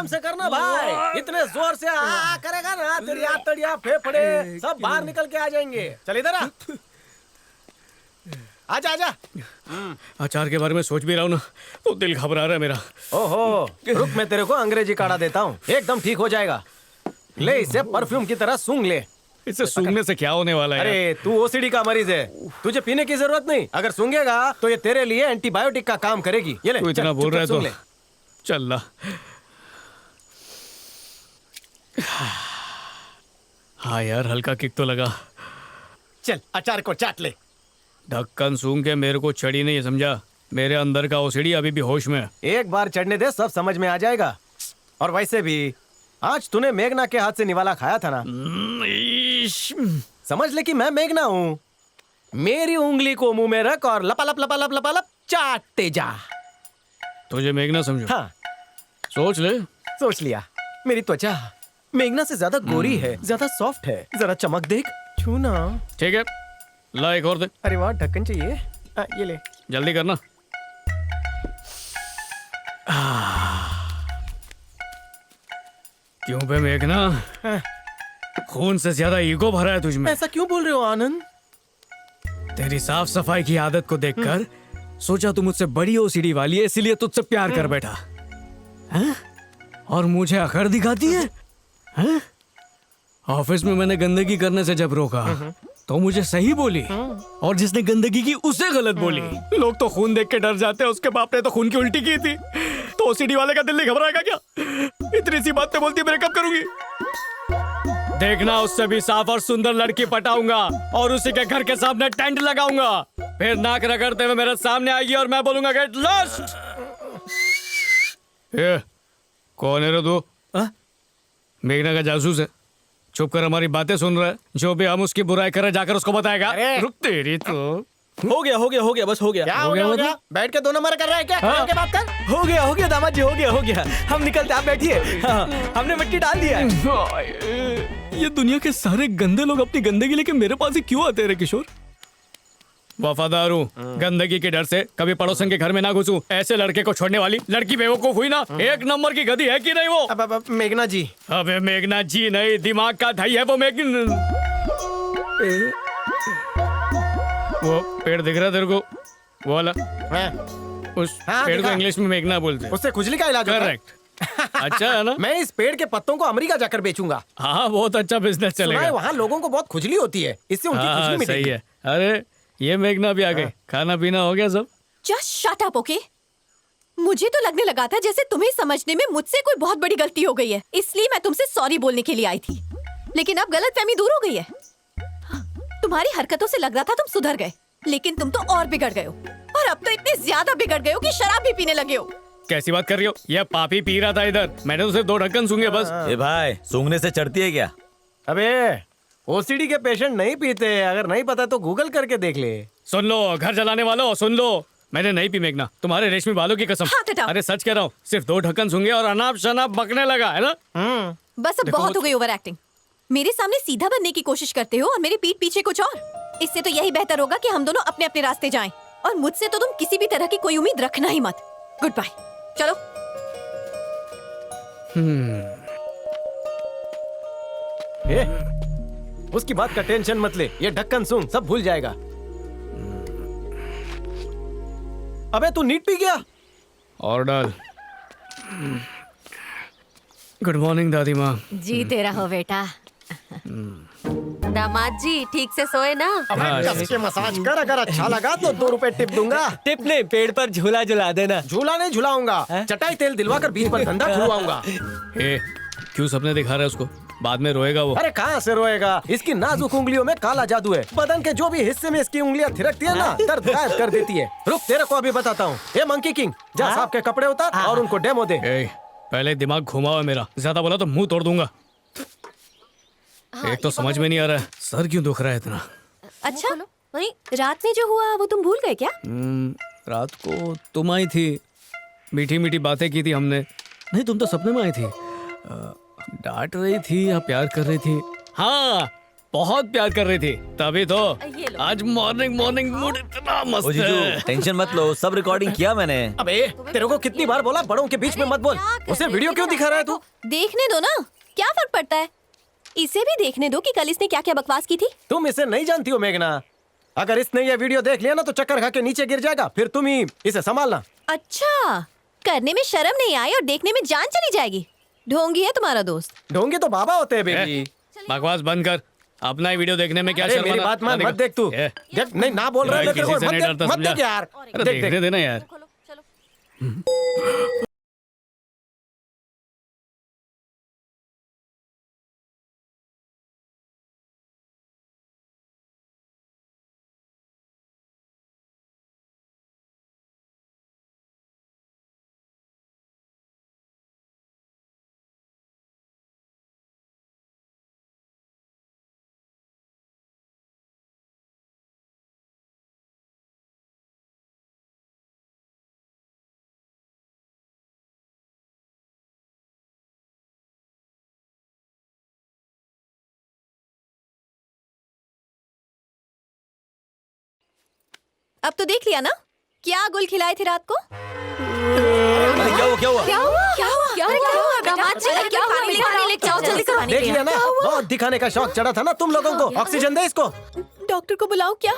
से करना भाई, इतने जोर से आ करेगा ना तेरी आंतड़ियां फेफड़े सब बाहर निकल के आ जाएंगे। चल इधर आ, आजा आजा। अचार के बारे में सोच भी रहा हूँ ना तो दिल घबरा रहा है मेरा। ओहो, रुक मैं तेरे को अंग्रेजी काढ़ा देता हूँ, एकदम ठीक हो जाएगा। ले इसे परफ्यूम की तरह सूंघ ले। इसे सूंघने से क्या होने वाला है? अरे तू ओसीडी का मरीज है, तुझे पीने की जरूरत नहीं। अगर सूंघेगा तो ये तेरे लिए एंटीबायोटिक का काम करेगी। ये ले, तू इतना बोल रहा है तो चल ला। हाँ यार, हल्का किक तो लगा। चल अचार को चाट ले। ढक्कन सूंघ के मेरे को चढ़ी नहीं, समझा? मेरे अंदर का ओसीडी अभी भी होश में है। एक बार चढ़ने दे, सब समझ में आ जाएगा। और वैसे भी आज तूने मेघना के हाथ से निवाला खाया था ना, समझ ले कि मैं मेघना हूँ। मेरी उंगली को मुंह में रख और लपालप लपालप लपालप चाटते जा। तुझे मेघना समझो? हाँ, सोच ले। सोच लिया। मेरी त्वचा मेघना से ज्यादा गोरी है, ज्यादा सॉफ्ट है। जरा चमक देख, छू ना। ठीक है, ला एक और दे। अरे वाह, ढक्कन चाहिए। ये ले। जल्दी करना। क्यों बे मेघना, खून से ज्यादा ईगो भरा है तुझमें। ऐसा क्यों बोल रहे हो आनंद? तेरी साफ सफाई की आदत को देखकर सोचा तू मुझसे बड़ी ओसीडी वाली है, इसीलिए तुझसे प्यार कर बैठा है? और मुझे अकड़ दिखाती है? ऑफिस में मैंने गंदगी करने से जब रोका तो मुझे सही बोली, और जिसने गंदगी की उसे गलत बोली। लोग तो खून देख के डर जाते हैं, उसके बाप ने तो खून की उल्टी की थी। तो ओसीडी वाले का दिल नहीं घबराएगा क्या? इतनी सी बात पे बोलती ब्रेकअप करूंगी। देखना, उससे भी साफ और सुंदर लड़की पटाऊंगा और उसी के घर के सामने टेंट लगाऊंगा। फिर नाक रगड़ते हुए मेरे सामने आएगी और मैं बोलूंगा गेट लॉस्ट। ये कौन है रे तू? मेघना का जासूस है, चुप कर हमारी बातें सुन रहा है। जो भी हम उसकी बुराई कर रहे जाकर उसको बताएगा। रुक तेरी तो। हो गया बस हो गया। क्या हो गया? बैठ के 2 नंबर कर रहा है क्या? हाँ। के बात कर। हो गया दामाद जी, हो गया। हम निकलते, आप बैठिए। हाँ, हमने मिट्टी डाल दिया है। ये दुनिया के सारे गंदे लोग अपनी गंदगी लेके मेरे पास ही क्यों आते हैं रे किशोर? वफादार हूँ, गंदगी के डर से कभी पड़ोसन के घर में ना घुसूं। ऐसे लड़के को छोड़ने वाली लड़की बेवकूफ हुई ना, एक नंबर की गधी है कि नहीं वो? अब मेघना जी। अबे मेघना जी नहीं, दिमाग का धई है वो वो पेड़ दिख रहा है तेरे को, वो वाला? उस पेड़ को इंग्लिश में मेघना बोलते हैं। उससे खुजली का इलाज होता है। करेक्ट। अच्छा है ना? मैं इस पेड़ के पत्तों को अमेरिका जाकर बेचूंगा। हाँ, बहुत अच्छा बिजनेस चलेगा। वहाँ लोगों को बहुत खुजली होती है, इससे उनकी खुजली मिटेगी। सही है। अरे ये मेघना भी आ गई। खाना पीना हो गया सब? Just shut up, okay? मुझे तो लगने लगा था जैसे तुम्हें समझने में मुझसे कोई बहुत बड़ी गलती हो गई है, इसलिए मैं तुमसे सॉरी बोलने के लिए आई थी। लेकिन अब गलतफहमी दूर हो गई है। तुम्हारी हरकतों से लग रहा था तुम सुधर गए, लेकिन तुम तो और बिगड़ गए हो। और अब तो इतने ज्यादा बिगड़ गए हो कि शराब भी पीने लगे हो। कैसी बात कर रही हो? यह पापी पी रहा था इधर, मैंने तो सिर्फ 2 ढक्कन सूंघे बस। ए भाई, सूंघने से चढ़ती है क्या? अबे ओसीडी के पेशेंट नहीं पीते, अगर नहीं पता तो गूगल करके देख ले। सुन लो घर जलाने वालों, सुन लो, मैंने नहीं पी मेघना, तुम्हारे रेशमी बालों की कसम। अरे सच कह रहा हूँ, सिर्फ 2 ढक्कन सूंघे और अनाप शनाप बकने लगा है ना। बस अब बहुत हो गई ओवर एक्टिंग। मेरे सामने सीधा बनने की कोशिश करते हो और मेरी पीठ पीछे कुछ और। इससे तो यही बेहतर होगा कि हम दोनों अपने अपने रास्ते जाएं, और मुझसे तो तुम किसी भी तरह की कोई उम्मीद रखना ही मत। गुड बाय, चलो। उसकी बात का टेंशन मत ले, ये ढक्कन सूंघ, सब भूल जाएगा। अबे तू नीट पी गया? और डाल। गुड मॉर्निंग दादी माँ। जीते रहो बेटा। दामाद जी ठीक से सोए ना? कस के मसाज कर, अगर अच्छा लगा तो 2 रुपए टिप दूंगा। टिप नहीं, पेड़ पर झूला झुला देना। झूला नहीं झुलाऊंगा, चटाई तेल दिलवाकर बीच पर धंधा खुलवाऊंगा। क्यों सपने दिखा रहा है उसको? बाद में रोएगा वो। अरे कहाँ से रोएगा, इसकी नाजुक उंगलियों में काला जादू है। बदन के जो भी हिस्से में इसकी उंगलियां थिरकती है ना, दर्द गायब कर देती है। रुक, तेरे को अभी बताता हूँ। ये मंकी किंग, जा सांप के कपड़े उतार और उनको डेमो दे। पहले दिमाग घुमा हुआ मेरा, ज्यादा बोला तो मुंह तोड़ दूंगा। एक तो समझ में नहीं आ रहा है, सर क्यों दुख रहा है इतना। अच्छा, वही रात में जो हुआ वो तुम भूल गए क्या? रात को तुम आई थी, मीठी मीठी बातें की थी हमने। नहीं, तुम तो सपने में आई थी, डांट रही थी या प्यार कर रही थी। हाँ, बहुत प्यार कर रही थी, तभी तो ये लो। आज मॉर्निंग मॉर्निंग मूड इतना ओ मस्त जीजू है। टेंशन मत लो, सब रिकॉर्डिंग किया मैंने। अबे तेरे को कितनी बार बोला बड़ों के बीच में मत बोल। उसे वीडियो क्यों दिखा रहा है तू? देखने दो ना, क्या फर्क पड़ता है। इसे भी देखने दो कि कल इसने क्या क्या बकवास की थी। तुम इसे नहीं जानती हो मेघना। अगर इसने ये वीडियो देख लिया ना तो चक्कर खा के नीचे गिर जाएगा, फिर तुम ही इसे संभालना। अच्छा, करने में शर्म नहीं आई और देखने में जान चली जाएगी। ढोंगी है तुम्हारा दोस्त। ढोंगी तो बाबा होते हैं बेबी। बकवास बंद कर, अपना ही वीडियो देखने में क्या अरे शर्माना? मेरी बात मान, मत देख तू। ए, देख नहीं ना बोल रहा है, मैं तेरे को किसी से मत नहीं देख, डरता, मत समझा? देख यार। अरे देख देखने देख। देना यार। खोलो, चलो। अब तो देख लिया ना क्या गुल खिलाए थे रात को। अरे क्या हुआ क्या हुआ? क्या हुआ क्या हुआ क्या हुआ दामाद जी, क्या हुआ? पानी पानी लेके जाओ, जल्दी से पानी देख ले लिया ना, बहुत दिखाने का शौक चढ़ा था ना तुम लोगों को। ऑक्सीजन दे इसको। डॉक्टर को बुलाओ क्या?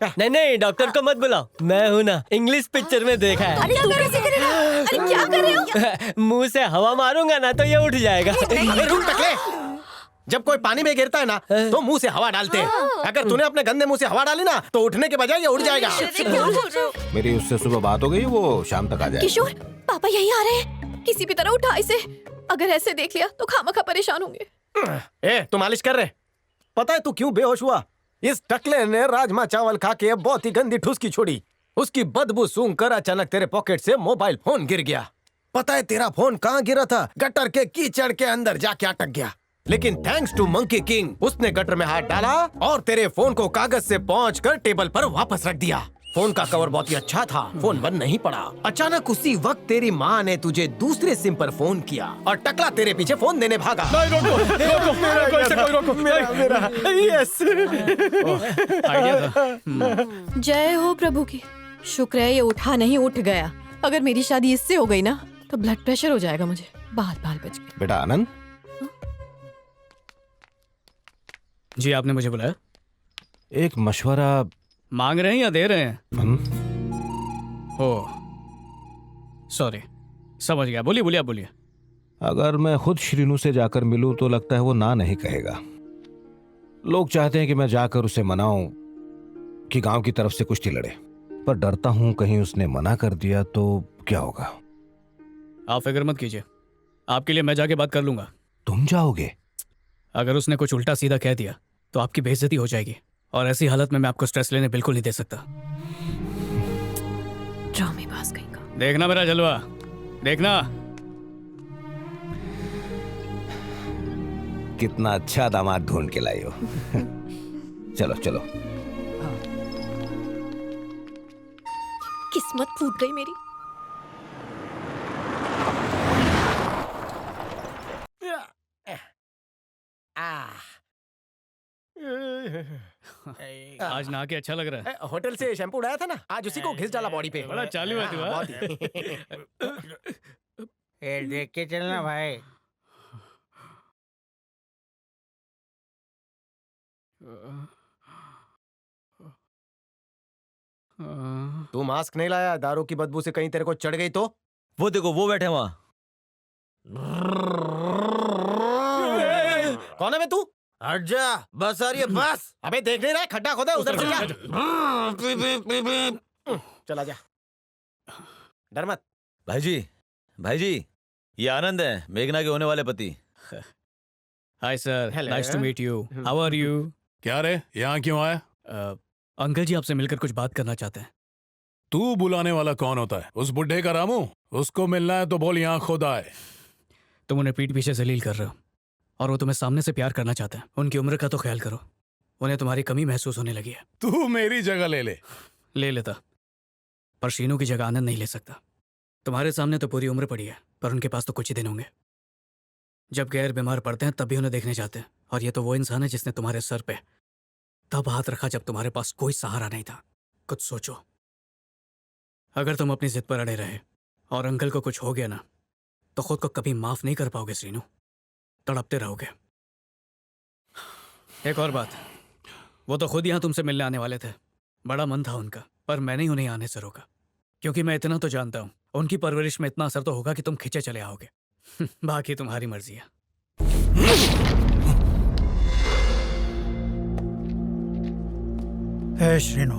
नहीं नहीं, डॉक्टर को मत बुलाओ, मैं हूँ ना, इंग्लिश पिक्चर में देखा है। अरे तू कैसे करेगा? अरे क्या कर रहे हो? मुंह से हवा मारूंगा ना तो ये उठ जाएगा। अबे रुक टकले। जब कोई पानी में गिरता है ना तो मुंह से हवा डालते हैं। अगर तूने अपने गंदे मुंह से हवा डाली ना तो उठने के बजाय ये उड़ जाएगा। मेरी उससे सुबह बात हो गई, वो शाम तक आ जाए। किशोर, पापा यही आ रहे हैं। किसी भी तरह उठा इसे। अगर ऐसे देख लिया तो खामखा परेशान होंगे। ए तू मालिश कर रहे? पता है तू क्यों बेहोश हुआ? इस टकले ने राजमा चावल खा के बहुत ही गंदी ठुसकी छोड़ी। उसकी बदबू सूंघ कर अचानक तेरे पॉकेट से मोबाइल फोन गिर गया। पता है तेरा फोन कहाँ गिरा था? गटर के कीचड़ के अंदर जाके अटक गया। लेकिन थैंक्स टू मंकी किंग, उसने गटर में हाथ डाला और तेरे फोन को कागज से पहुंचकर टेबल पर वापस रख दिया। फोन का कवर बहुत ही अच्छा था, फोन बंद नहीं पड़ा। अचानक उसी वक्त तेरी माँ ने तुझे दूसरे सिम पर फोन किया और टकला तेरे पीछे फोन देने भागा। यस, आइडिया था। जय हो प्रभु की। शुक्र है ये उठा नहीं, उठ गया। अगर मेरी शादी इससे हो गई ना तो ब्लड प्रेशर हो जाएगा मुझे। बाल बाल बच गए। बेटा आनंद, जी आपने मुझे बुलाया? एक मशवरा। मांग रहे हैं या दे रहे हैं? ओ सॉरी, समझ गया। बोलिए बोलिए, आप बोलिए। अगर मैं खुद श्रीनू से जाकर मिलूं तो लगता है वो ना नहीं कहेगा। लोग चाहते हैं कि मैं जाकर उसे मनाऊं कि गांव की तरफ से कुश्ती लड़े, पर डरता हूं कहीं उसने मना कर दिया तो क्या होगा। आप फिक्र मत कीजिए, आपके लिए मैं जाके बात कर लूंगा। तुम जाओगे? अगर उसने कुछ उल्टा सीधा कह दिया तो आपकी बेइज्जती हो जाएगी, और ऐसी हालत में मैं आपको स्ट्रेस लेने बिल्कुल नहीं दे सकता। ड्रामेबाज कहीं का। देखना मेरा जलवा, देखना। कितना अच्छा दामाद ढूंढ के लाई हो। चलो चलो। किस्मत फूट गई मेरी। आज नहा के अच्छा लग रहा है। होटल से शैम्पू उड़ाया था ना, आज उसी को घिस डाला बॉडी पे। बड़ा चालू है तू, हाँ? बहुत ही। ये देख के चलना भाई। तू मास्क नहीं लाया, दारू की बदबू से कहीं तेरे को चढ़ गई तो? वो देखो वो बैठे वहाँ। कौन है बे तू? हट जा, बस आ रही है बस। अबे देख नहीं रहा है? खड्डा खोदा है, उधर से जा। चला जा, डर मत। भाई जी ये आनंद है, मेघना के होने वाले पति। Hi sir, Hello. Nice to meet you. How are you? क्या रे, यहाँ क्यों आया? अंकल जी आपसे मिलकर कुछ बात करना चाहते हैं। तू बुलाने वाला कौन होता है? उस बुढ़े का रामू? उसको मिलना है तो बोल यहाँ खुद आए। तुम उन्हें पीठ पीछे जलील कर रहे हो, और वो तुम्हें सामने से प्यार करना चाहते हैं। उनकी उम्र का तो ख्याल करो, उन्हें तुम्हारी कमी महसूस होने लगी है। तू मेरी जगह ले ले लेता, पर शीनू की जगह आनंद नहीं ले सकता। तुम्हारे सामने तो पूरी उम्र पड़ी है, पर उनके पास तो कुछ ही दिन होंगे। जब गैर बीमार पड़ते हैं तब भी उन्हें देखने जाते हैं, और ये तो वो इंसान है जिसने तुम्हारे सर पे तब हाथ रखा जब तुम्हारे पास कोई सहारा नहीं था। कुछ सोचो, अगर तुम अपनी जिद पर अड़े रहे और अंकल को कुछ हो गया ना, तो खुद को कभी माफ नहीं कर पाओगे श्रीनू, तड़पते रहोगे। एक और बात, वो तो खुद यहां तुमसे मिलने आने वाले थे, बड़ा मन था उनका, पर मैंने ही उन्हें आने से रोका, क्योंकि मैं इतना तो जानता हूं उनकी परवरिश में इतना असर तो होगा कि तुम खींचे चले आओगे। बाकी तुम्हारी मर्जी है। हे श्रीनु,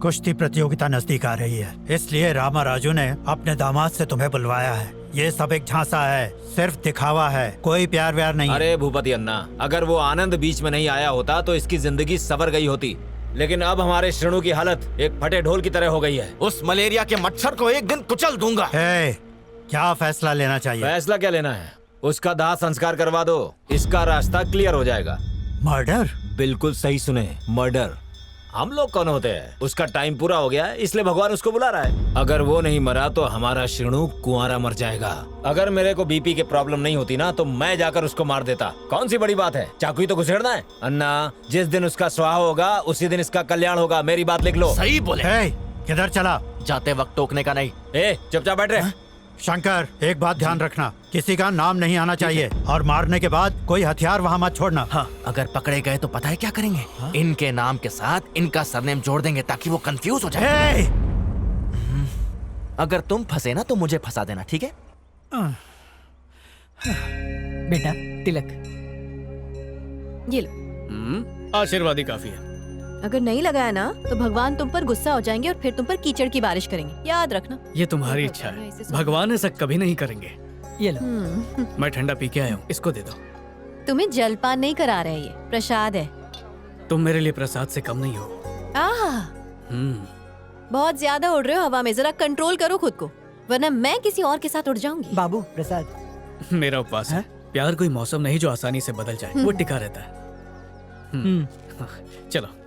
कुश्ती प्रतियोगिता नजदीक आ रही है, इसलिए रामा राजू ने अपने दामाद से तुम्हें बुलवाया है। ये सब एक झांसा है, सिर्फ दिखावा है, कोई प्यार व्यार नहीं है। अरे भूपति अन्ना, अगर वो आनंद बीच में नहीं आया होता तो इसकी जिंदगी सवर गई होती, लेकिन अब हमारे श्रेणु की हालत एक फटे ढोल की तरह हो गई है। उस मलेरिया के मच्छर को एक दिन कुचल दूंगा। हे, क्या फैसला लेना चाहिए? फैसला क्या लेना है, उसका दाह संस्कार करवा दो, इसका रास्ता क्लियर हो जाएगा। मर्डर? बिल्कुल सही सुने, मर्डर। हम लोग कौन होते हैं? उसका टाइम पूरा हो गया है, इसलिए भगवान उसको बुला रहा है। अगर वो नहीं मरा तो हमारा श्रेणु कुंवारा मर जाएगा। अगर मेरे को बीपी की प्रॉब्लम नहीं होती ना, तो मैं जाकर उसको मार देता। कौन सी बड़ी बात है, चाकू ही तो घुसेड़ना है। अन्ना, जिस दिन उसका स्वाह होगा उसी दिन इसका कल्याण होगा, मेरी बात लिख लो। सही बोले। हे, किधर चला? जाते वक्त टोकने का नहीं। ए, चुपचाप बैठ रहे। शंकर, एक बात ध्यान रखना, किसी का नाम नहीं आना चाहिए, और मारने के बाद कोई हथियार वहाँ मत छोड़ना। हाँ, अगर पकड़े गए तो पता है क्या करेंगे? इनके नाम के साथ इनका सरनेम जोड़ देंगे ताकि वो कंफ्यूज हो जाए। हे! अगर तुम फंसे ना तो मुझे फंसा देना, ठीक है? बेटा तिलक। ये लो, आशीर्वाद ही काफी है। अगर नहीं लगाया ना तो भगवान तुम पर गुस्सा हो जाएंगे और फिर तुम पर कीचड़ की बारिश करेंगे, याद रखना। ये तुम्हारी इच्छा है, भगवान ऐसा कभी नहीं करेंगे। ये लो। मैं ठंडा पी के आया हूँ, इसको दे दो। तुम्हें जलपान नहीं करा रहे, ये प्रसाद है। तुम मेरे लिए प्रसाद से कम नहीं हो। बहुत ज्यादा उड़ रहे हो हवा में, जरा कंट्रोल करो खुद को, वरना मैं किसी और के साथ उड़ जाऊंगी। बाबू प्रसाद। मेरा उपवास है। प्यार कोई मौसम नहीं जो आसानी से बदल जाए, वो टिका रहता है। चलो।